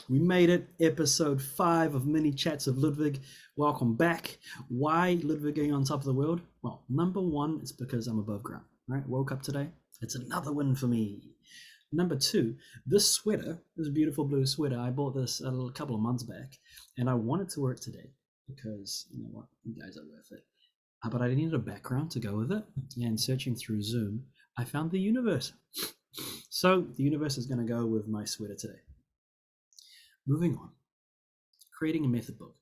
We made it, episode 5 of Mini Chats of Ludwig. Welcome back. Why Ludwig going on top of the world? Well, number one, it's because I'm above ground, right? Woke up today. It's another win for me. Number two, this sweater, this beautiful blue sweater, I bought this a couple of months back, and I wanted to wear it today because, you know what, you guys are worth it. But I needed a background to go with it, and searching through Zoom, I found the universe. So the universe is going to go with my sweater today. Moving on, creating a method book.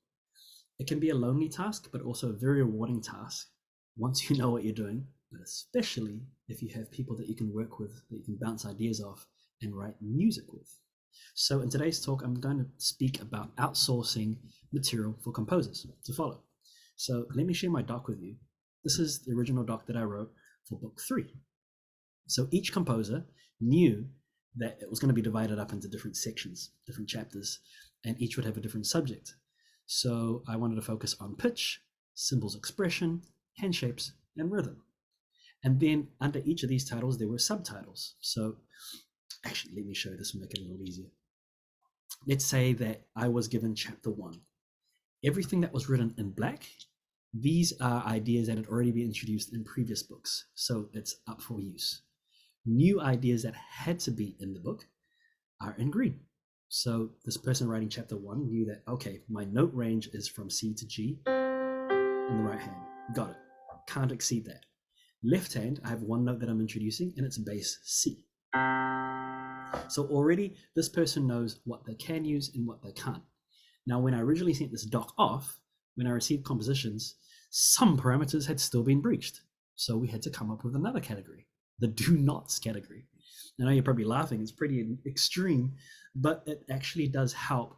It can be a lonely task, but also a very rewarding task once you know what you're doing, but especially if you have people that you can work with, that you can bounce ideas off and write music with. So in today's talk, I'm going to speak about outsourcing material for composers to follow. So let me share my doc with you. This is the original doc that I wrote for book 3. So each composer knew that it was going to be divided up into different sections, different chapters, and each would have a different subject. So I wanted to focus on pitch, symbols expression, hand shapes, and rhythm. And then under each of these titles, there were subtitles. So actually, let me show you this and make it a little easier. Let's say that I was given chapter 1. Everything that was written in black, these are ideas that had already been introduced in previous books. So it's up for use. New ideas that had to be in the book are in green. So this person writing chapter 1 knew that, okay, my note range is from C to G in the right hand. Got it. Can't exceed that. Left hand, I have one note that I'm introducing and it's bass C. So already this person knows what they can use and what they can't. Now, when I originally sent this doc off, when I received compositions, some parameters had still been breached. So we had to come up with another category, the do nots category. I know you're probably laughing, it's pretty extreme, but it actually does help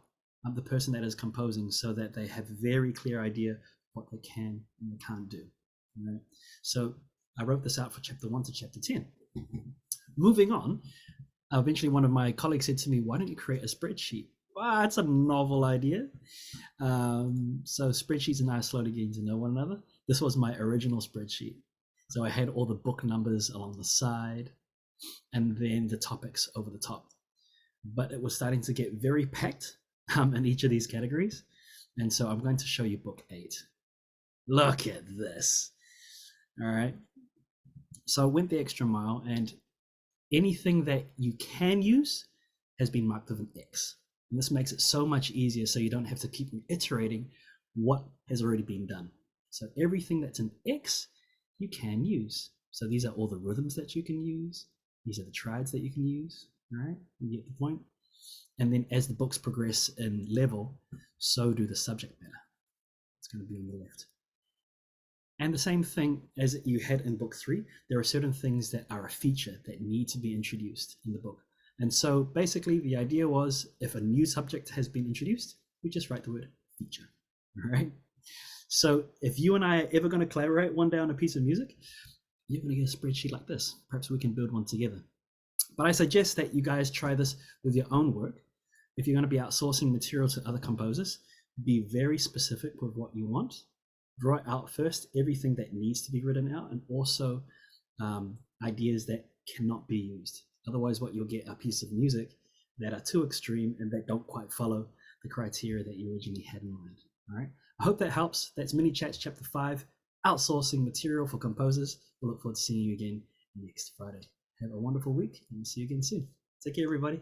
the person that is composing so that they have a very clear idea what they can and they can't do. Right? So I wrote this out for chapter 1 to chapter 10. Moving on, eventually one of my colleagues said to me, why don't you create a spreadsheet? Well, it's a novel idea. So spreadsheets and I are slowly getting to know one another. This was my original spreadsheet. So I had all the book numbers along the side and then the topics over the top. But it was starting to get very packed in each of these categories. And so I'm going to show you book 8. Look at this. All right. So I went the extra mile and anything that you can use has been marked with an X. And this makes it so much easier so you don't have to keep iterating what has already been done. So everything that's an X, you can use. So these are all the rhythms that you can use. These are the triads that you can use, right? You get the point. And then as the books progress in level, so do the subject matter. It's going to be on the left. And the same thing as you had in book 3, there are certain things that are a feature that need to be introduced in the book. And so basically the idea was if a new subject has been introduced, we just write the word feature, all right? So if you and I are ever going to collaborate one day on a piece of music, you're going to get a spreadsheet like this. Perhaps we can build one together. But I suggest that you guys try this with your own work. If you're going to be outsourcing material to other composers, be very specific with what you want. Draw out first everything that needs to be written out and also ideas that cannot be used. Otherwise, what you'll get are pieces of music that are too extreme and that don't quite follow the criteria that you originally had in mind. All right. I hope that helps. That's Mini Chats Chapter 5, Outsourcing Material for Composers. We'll look forward to seeing you again next Friday. Have a wonderful week and see you again soon. Take care, everybody.